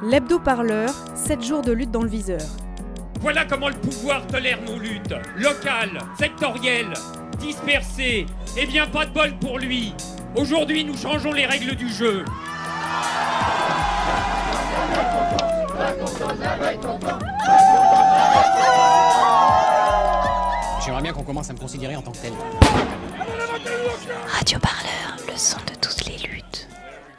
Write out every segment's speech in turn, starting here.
L'hebdo-parleur, 7 jours de lutte dans le viseur. Voilà comment le pouvoir tolère nos luttes. Locales, sectorielles, dispersées. Eh bien, pas de bol pour lui. Aujourd'hui, nous changeons les règles du jeu. J'aimerais bien qu'on commence à me considérer en tant que tel. Radio Parleur, le son de toutes les luttes.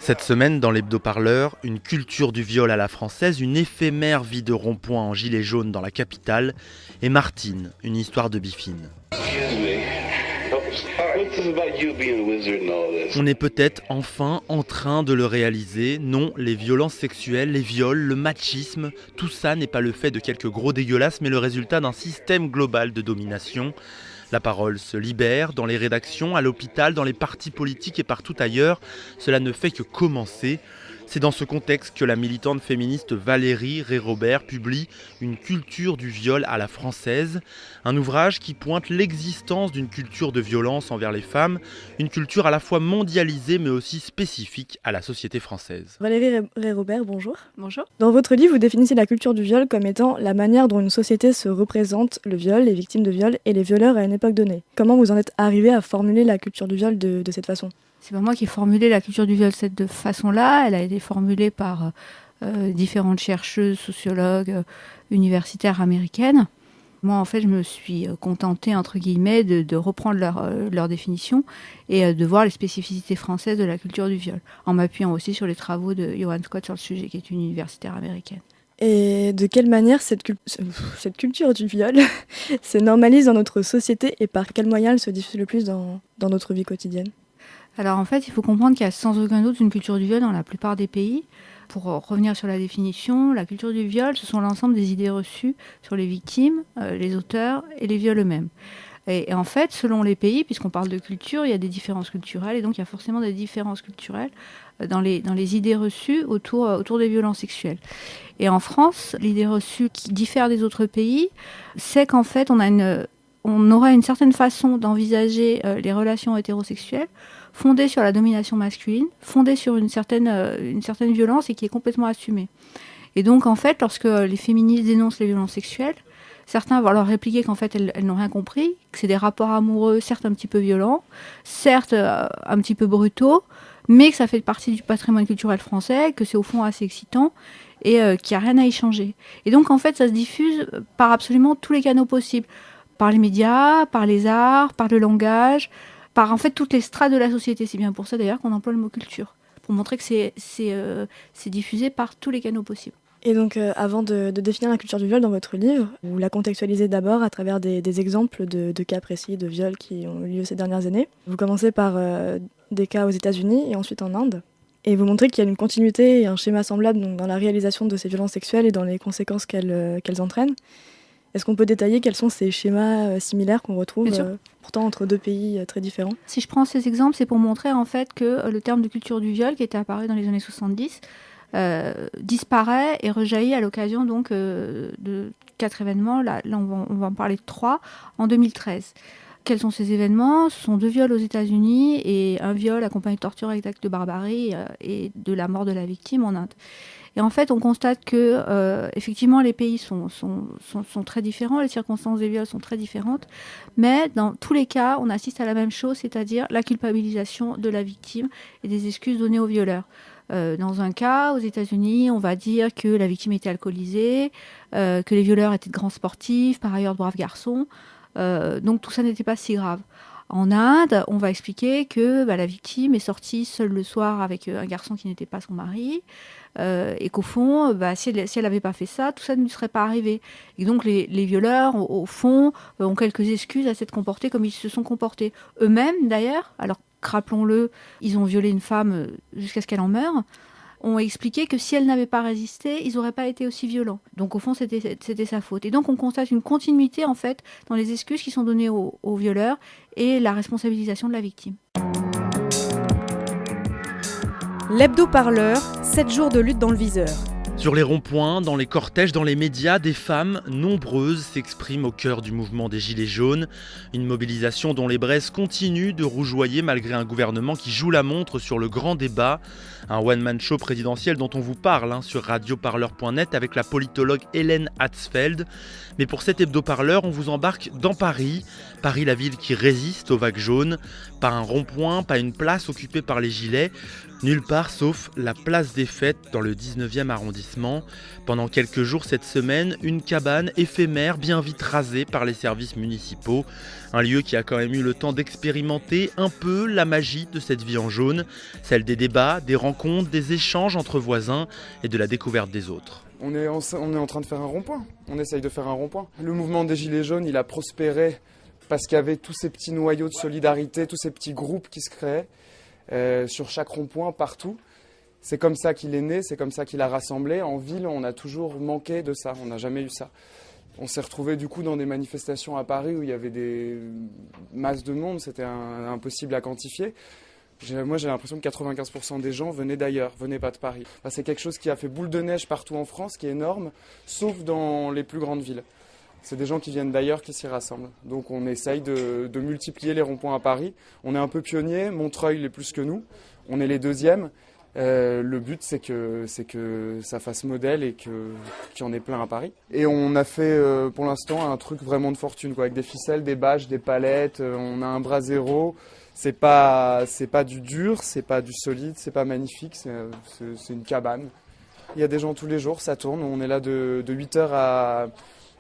Cette semaine, dans l'hebdo-parleur, une culture du viol à la française, une éphémère vie de rond-point en gilet jaune dans la capitale, et Martine, une histoire de bifine. On est peut-être enfin en train de le réaliser. Non, les violences sexuelles, les viols, le machisme, tout ça n'est pas le fait de quelques gros dégueulasses, mais le résultat d'un système global de domination. La parole se libère dans les rédactions, à l'hôpital, dans les partis politiques et partout ailleurs. Cela ne fait que commencer. C'est dans ce contexte que la militante féministe Valérie Rey-Robert publie Une culture du viol à la française, un ouvrage qui pointe l'existence d'une culture de violence envers les femmes, une culture à la fois mondialisée mais aussi spécifique à la société française. Valérie Rey-Robert, bonjour. Bonjour. Dans votre livre, vous définissez la culture du viol comme étant la manière dont une société se représente le viol, les victimes de viol et les violeurs à une époque donnée. Comment vous en êtes arrivé à formuler la culture du viol de cette façon ? C'est pas moi qui ai formulé la culture du viol de cette façon-là. Elle a été formulée par différentes chercheuses, sociologues, universitaires américaines. Moi, en fait, je me suis contentée, entre guillemets, de reprendre leur définition et de voir les spécificités françaises de la culture du viol, en m'appuyant aussi sur les travaux de Johan Scott sur le sujet, qui est une universitaire américaine. Et de quelle manière cette culture du viol se normalise dans notre société et par quels moyens elle se diffuse le plus dans notre vie quotidienne ? Alors en fait, il faut comprendre qu'il y a sans aucun doute une culture du viol dans la plupart des pays. Pour revenir sur la définition, la culture du viol, ce sont l'ensemble des idées reçues sur les victimes, les auteurs et les viols eux-mêmes. Et en fait, selon les pays, puisqu'on parle de culture, il y a des différences culturelles, et donc il y a forcément des différences culturelles dans les idées reçues autour des violences sexuelles. Et en France, l'idée reçue qui diffère des autres pays, c'est qu'en fait, on aura une certaine façon d'envisager les relations hétérosexuelles fondée sur la domination masculine, fondée sur une certaine violence et qui est complètement assumée. Et donc, en fait, lorsque les féministes dénoncent les violences sexuelles, certains vont leur répliquer qu'en fait, elles n'ont rien compris, que c'est des rapports amoureux, certes un petit peu violents, certes un petit peu brutaux, mais que ça fait partie du patrimoine culturel français, que c'est au fond assez excitant et qu'il n'y a rien à y changer. Et donc, en fait, ça se diffuse par absolument tous les canaux possibles, par les médias, par les arts, par le langage, par en fait toutes les strates de la société. C'est bien pour ça d'ailleurs qu'on emploie le mot culture, pour montrer que c'est diffusé par tous les canaux possibles. Et donc avant de définir la culture du viol dans votre livre, vous la contextualisez d'abord à travers des exemples de cas précis de viols qui ont eu lieu ces dernières années. Vous commencez par des cas aux États-Unis et ensuite en Inde. Et vous montrez qu'il y a une continuité et un schéma semblable donc, dans la réalisation de ces violences sexuelles et dans les conséquences qu'elles entraînent. Est-ce qu'on peut détailler quels sont ces schémas similaires qu'on retrouve pourtant entre deux pays très différents ? Si je prends ces exemples, c'est pour montrer en fait que le terme de culture du viol qui était apparu dans les années 70 disparaît et rejaillit à l'occasion donc de 4 événements. Là on va en parler de 3 en 2013. Quels sont ces événements ? Ce sont 2 viols aux États-Unis et un viol accompagné de torture avec d'actes de barbarie et de la mort de la victime en Inde. Et en fait, on constate que, effectivement, les pays sont très différents, les circonstances des viols sont très différentes, mais dans tous les cas, on assiste à la même chose, c'est-à-dire la culpabilisation de la victime et des excuses données au violeur. Dans un cas, aux États-Unis, on va dire que la victime était alcoolisée, que les violeurs étaient de grands sportifs, par ailleurs de braves garçons, donc tout ça n'était pas si grave. En Inde, on va expliquer que la victime est sortie seule le soir avec un garçon qui n'était pas son mari, et qu'au fond, si elle n'avait pas fait ça, tout ça ne lui serait pas arrivé. Et donc les violeurs, au fond, ont quelques excuses à s'être comportés comme ils se sont comportés. Eux-mêmes, d'ailleurs, alors rappelons-le, ils ont violé une femme jusqu'à ce qu'elle en meure, ont expliqué que si elle n'avait pas résisté, ils n'auraient pas été aussi violents. Donc au fond, c'était sa faute. Et donc on constate une continuité, en fait, dans les excuses qui sont données aux violeurs et la responsabilisation de la victime. L'hebdo-parleur, 7 jours de lutte dans le viseur. Sur les ronds-points, dans les cortèges, dans les médias, des femmes nombreuses s'expriment au cœur du mouvement des Gilets jaunes. Une mobilisation dont les braises continuent de rougeoyer malgré un gouvernement qui joue la montre sur le grand débat. Un one-man show présidentiel dont on vous parle sur radioparleur.net avec la politologue Hélène Hatzfeld. Mais pour cet hebdo-parleur, on vous embarque dans Paris. Paris, la ville qui résiste aux vagues jaunes. Pas un rond-point, pas une place occupée par les gilets. Nulle part sauf la place des Fêtes dans le 19e arrondissement. Pendant quelques jours cette semaine, une cabane éphémère bien vite rasée par les services municipaux. Un lieu qui a quand même eu le temps d'expérimenter un peu la magie de cette vie en jaune, celle des débats, des rencontres, des échanges entre voisins et de la découverte des autres. On est en train de faire un rond-point, on essaye de faire un rond-point. Le mouvement des Gilets jaunes, il a prospéré parce qu'il y avait tous ces petits noyaux de solidarité, tous ces petits groupes qui se créaient. Sur chaque rond-point, partout. C'est comme ça qu'il est né, c'est comme ça qu'il a rassemblé. En ville, on a toujours manqué de ça, on n'a jamais eu ça. On s'est retrouvé du coup dans des manifestations à Paris où il y avait des masses de monde, c'était impossible à quantifier. Moi j'ai l'impression que 95% des gens venaient d'ailleurs, venaient pas de Paris. Enfin, c'est quelque chose qui a fait boule de neige partout en France, qui est énorme, sauf dans les plus grandes villes. C'est des gens qui viennent d'ailleurs qui s'y rassemblent. Donc on essaye de multiplier les ronds-points à Paris. On est un peu pionniers, Montreuil l'est plus que nous. On est les deuxièmes. Le but c'est que ça fasse modèle et qu'il y en ait plein à Paris. Et on a fait pour l'instant un truc vraiment de fortune, avec des ficelles, des bâches, des palettes. On a un bras zéro. C'est pas du dur, c'est pas du solide, c'est pas magnifique, c'est une cabane. Il y a des gens tous les jours, ça tourne. On est là de 8h à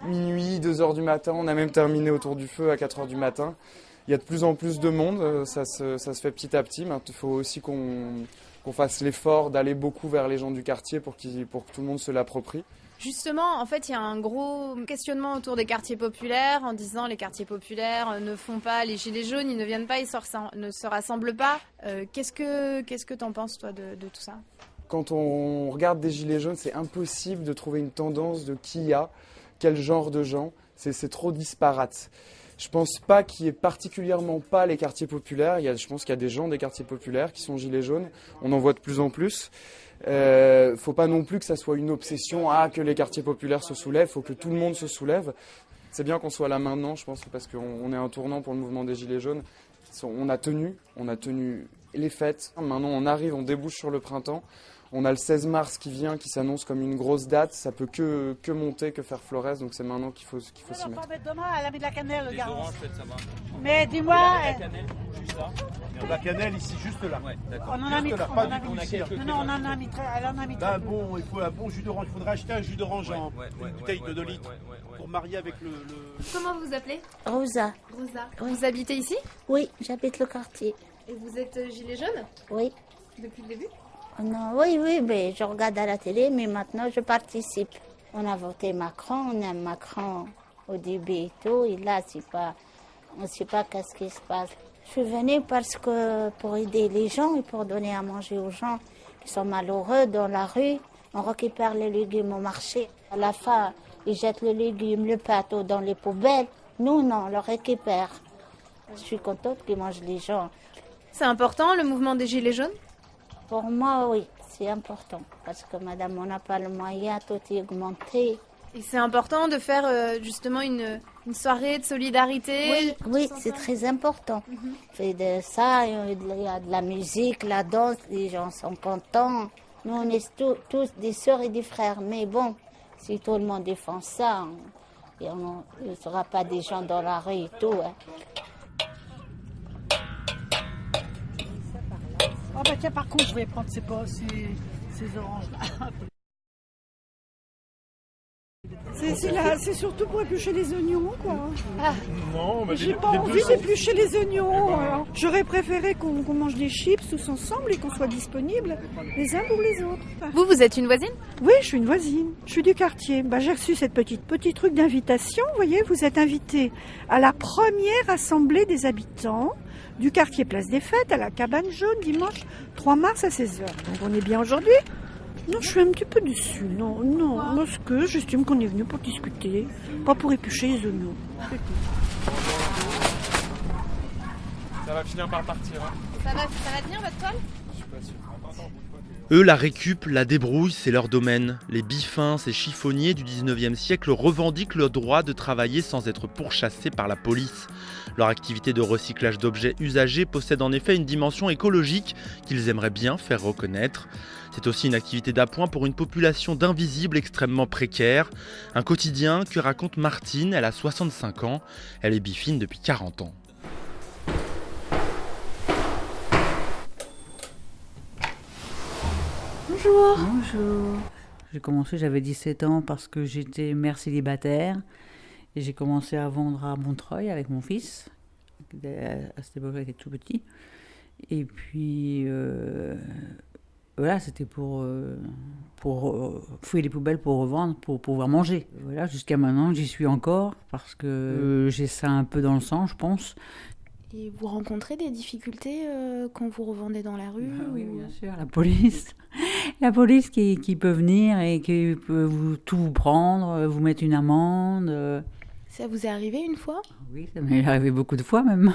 minuit, 2h du matin, on a même terminé autour du feu à 4h du matin. Il y a de plus en plus de monde, ça se fait petit à petit, mais il faut aussi qu'on fasse l'effort d'aller beaucoup vers les gens du quartier pour que tout le monde se l'approprie. Justement, en fait, il y a un gros questionnement autour des quartiers populaires en disant les quartiers populaires ne font pas les gilets jaunes, ils ne viennent pas, ils ne se rassemblent pas. Qu'est-ce que t'en penses, toi, de tout ça ? Quand on regarde des gilets jaunes, c'est impossible de trouver une tendance de qui y a, quel genre de gens, c'est trop disparate. Je pense pas qu'il y ait particulièrement pas les quartiers populaires. Je pense qu'il y a des gens des quartiers populaires qui sont gilets jaunes. On en voit de plus en plus. Faut pas non plus que ça soit une obsession que les quartiers populaires se soulèvent. Faut que tout le monde se soulève. C'est bien qu'on soit là maintenant, je pense, parce qu'on est un tournant pour le mouvement des gilets jaunes. On a tenu les fêtes. Maintenant, on arrive, on débouche sur le printemps. On a le 16 mars qui vient, qui s'annonce comme une grosse date. Ça peut que monter, que faire florès. Donc c'est maintenant qu'il faut s'y mettre. Demain, elle a mis de la cannelle, le garçon. Mais dis-moi. La cannelle, juste ça. La cannelle ici, juste là. Ouais, d'accord. On en a mis trop. Non, on en a mis très. Elle en a mis très. Il faut un bon jus d'orange. Il faudrait acheter un jus d'orange en une bouteille de 2 litres pour marier avec le. Comment vous appelez ? Rosa. Rosa. Vous habitez ici ? Oui, j'habite le quartier. Et vous êtes gilet jaune ? Oui. Depuis le début ? Non, oui, mais je regarde à la télé, mais maintenant je participe. On a voté Macron, on aime Macron au début et tout, et là, on ne sait pas qu'est-ce qui se passe. Je suis venue pour aider les gens et pour donner à manger aux gens qui sont malheureux dans la rue. On récupère les légumes au marché. À la fin, ils jettent les légumes, le pâteau dans les poubelles. Nous, non, on le récupère. Je suis contente qu'ils mangent les gens. C'est important, le mouvement des gilets jaunes ? Pour moi, oui, c'est important. Parce que madame, on n'a pas le moyen, tout est augmenté. Et c'est important de faire justement une soirée de solidarité. Oui, c'est très important. C'est de ça, il y a de la musique, la danse, les gens sont contents. Nous, on est tous des sœurs et des frères. Mais bon, si tout le monde défend ça, il ne sera pas des gens dans la rue et tout. Oh bah tiens, par contre, je vais prendre ces oranges-là. C'est surtout pour éplucher les oignons, quoi. Non, mais j'ai pas envie d'éplucher les oignons. Alors, j'aurais préféré qu'on mange des chips tous ensemble et qu'on soit disponibles les uns pour les autres. Vous êtes une voisine ? Oui, je suis une voisine. Je suis du quartier. J'ai reçu cette petit truc d'invitation. Vous voyez, vous êtes invité à la première assemblée des habitants du quartier Place des Fêtes à la cabane jaune dimanche 3 mars à 16h. Donc on est bien aujourd'hui ? Non, je suis un petit peu déçue. Non, parce que j'estime qu'on est venu pour discuter, pas pour éplucher les oignons. Ça va finir par partir. Ça va tenir votre toile ? Je suis pas sûr. Eux, la récup, la débrouille, c'est leur domaine. Les biffins, ces chiffonniers du 19e siècle revendiquent le droit de travailler sans être pourchassés par la police. Leur activité de recyclage d'objets usagés possède en effet une dimension écologique qu'ils aimeraient bien faire reconnaître. C'est aussi une activité d'appoint pour une population d'invisibles extrêmement précaires. Un quotidien que raconte Martine, elle a 65 ans, elle est biffine depuis 40 ans. Bonjour. Bonjour. J'ai commencé, j'avais 17 ans parce que j'étais mère célibataire et j'ai commencé à vendre à Montreuil avec mon fils. À cette époque-là, il était tout petit. Et puis, voilà, c'était pour fouiller les poubelles pour revendre, pour pouvoir manger. Voilà, jusqu'à maintenant, j'y suis encore parce que j'ai ça un peu dans le sang, je pense. Et vous rencontrez des difficultés quand vous revendez dans la rue Oui, bien sûr, la police. La police qui peut venir et qui peut tout vous prendre, vous mettre une amende. Ça vous est arrivé une fois? Oui, ça m'est arrivé beaucoup de fois même.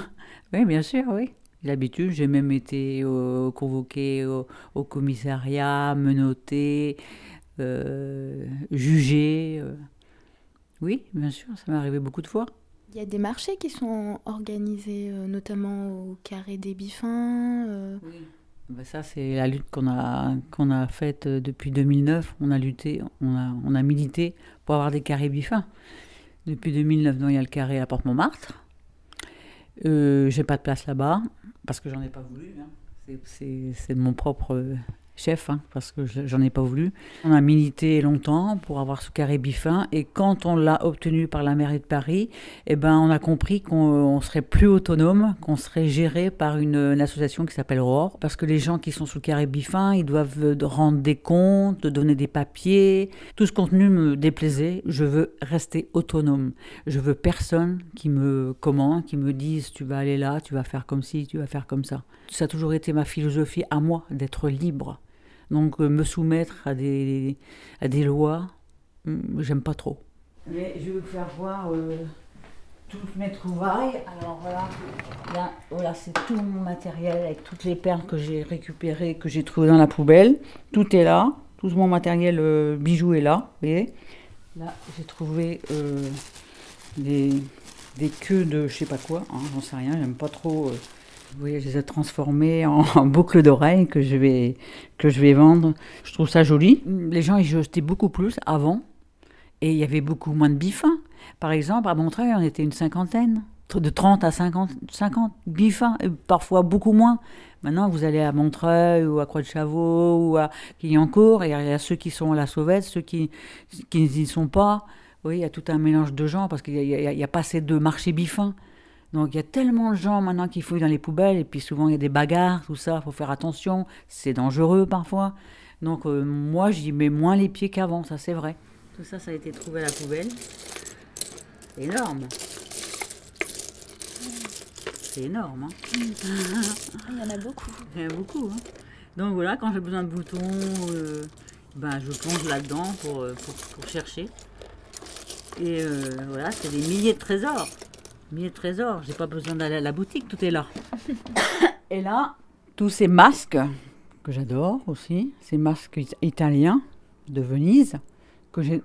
Oui, bien sûr, oui. L'habitude, j'ai même été convoquée au commissariat, menottée, jugée. Oui, bien sûr, ça m'est arrivé beaucoup de fois. Il y a des marchés qui sont organisés, notamment au Carré des Biffins. Oui. Ben ça, c'est la lutte qu'on a faite depuis 2009. On a lutté, on a milité pour avoir des carrés Biffins. Depuis 2009, donc, il y a le carré à la Porte Montmartre. J'ai pas de place là-bas parce que j'en ai pas voulu. Hein. C'est de mon propre chef, hein, parce que j'en ai pas voulu. On a milité longtemps pour avoir ce carré Biffin et quand on l'a obtenu par la mairie de Paris, eh ben, on a compris qu'on serait plus autonome, qu'on serait géré par une association qui s'appelle Aurore, parce que les gens qui sont sous le carré Biffin, ils doivent rendre des comptes, donner des papiers. Tout ce contenu me déplaisait. Je veux rester autonome. Je veux personne qui me commande, qui me dise tu vas aller là, tu vas faire comme ci, tu vas faire comme ça. Ça a toujours été ma philosophie à moi, d'être libre. Donc me soumettre à des lois, j'aime pas trop. Mais je vais vous faire voir toutes mes trouvailles. Alors voilà, c'est tout mon matériel avec toutes les perles que j'ai récupérées, que j'ai trouvées dans la poubelle. Tout est là, tout mon matériel bijoux est là, vous voyez. Là, j'ai trouvé des queues de je sais pas quoi, hein, j'en sais rien, j'aime pas trop... Vous voyez, je les ai transformées en boucles d'oreilles que je vais vendre. Je trouve ça joli. Les gens, ils jetaient beaucoup plus avant. Et il y avait beaucoup moins de biffins. Par exemple, à Montreuil, on était une cinquantaine. De 30 à 50 biffins. Et parfois beaucoup moins. Maintenant, vous allez à Montreuil ou à Croix-de-Chavaux ou à Clignancourt. Et il y a ceux qui sont à la Sauvette, ceux qui n'y sont pas. Oui, il y a tout un mélange de gens parce qu'il n'y a pas assez de marchés biffins. Donc il y a tellement de gens maintenant qui fouillent dans les poubelles et puis souvent il y a des bagarres, tout ça, il faut faire attention, c'est dangereux parfois. Donc moi j'y mets moins les pieds qu'avant, ça c'est vrai. Tout ça, ça a été trouvé à la poubelle. C'est énorme. C'est énorme. Hein. Il y en a beaucoup. Il y en a beaucoup. Hein. Donc voilà, quand j'ai besoin de boutons, je plonge là-dedans pour chercher. Et voilà, c'est des milliers de trésors. Milliers de trésors, j'ai pas besoin d'aller à la boutique, tout est là. Et là, tous ces masques, que j'adore aussi, ces masques italiens de Venise,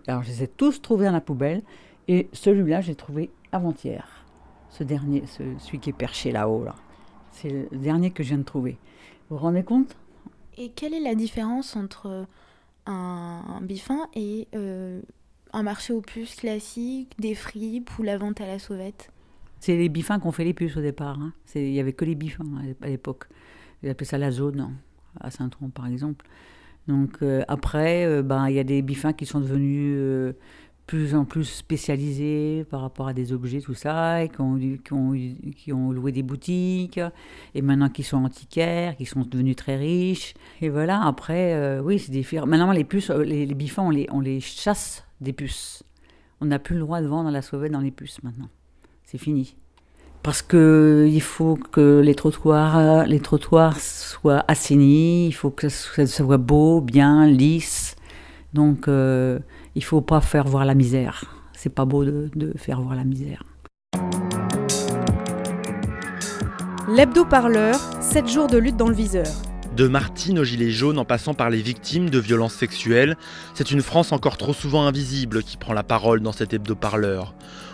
alors je les ai tous trouvés dans la poubelle, et celui-là, j'ai trouvé avant-hier. Ce dernier, celui qui est perché là-haut, là. C'est le dernier que je viens de trouver. Vous vous rendez compte? Et quelle est la différence entre un biffin et un marché aux puces classique, des fripes ou la vente à la sauvette? C'est les biffins qu'on fait les puces au départ. Hein. Il n'y avait que les biffins à l'époque. Ils appelaient ça la zone, à Saint-Tron par exemple. Donc après, il y a des biffins qui sont devenus plus en plus spécialisés par rapport à des objets, tout ça, et qui ont loué des boutiques, et maintenant qui sont antiquaires, qui sont devenus très riches. Et voilà, après, oui, c'est différent. Maintenant, les puces, les biffins, on les chasse des puces. On n'a plus le droit de vendre à la sauvette dans les puces maintenant. C'est fini. Parce qu'il faut que les trottoirs soient assainis, il faut que ça soit beau, bien, lisse. Donc, il ne faut pas faire voir la misère. C'est pas beau de faire voir la misère. L'hebdo parleur, 7 jours de lutte dans le viseur. De Martine aux gilets jaunes en passant par les victimes de violences sexuelles, c'est une France encore trop souvent invisible qui prend la parole dans cet hebdo-parleur.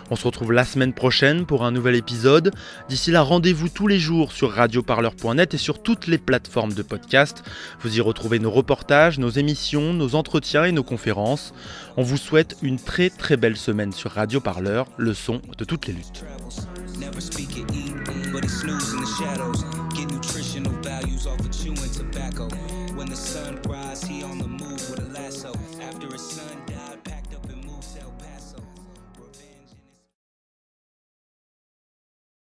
On se retrouve la semaine prochaine pour un nouvel épisode. D'ici là, rendez-vous tous les jours sur radioparleur.net et sur toutes les plateformes de podcast. Vous y retrouvez nos reportages, nos émissions, nos entretiens et nos conférences. On vous souhaite une très très belle semaine sur Radio Parleur, le son de toutes les luttes. Never speak or eat, but it snooze in the shadows. Get nutritional values off of chewing tobacco. When the sun rises, he on the move with a lasso. After his sun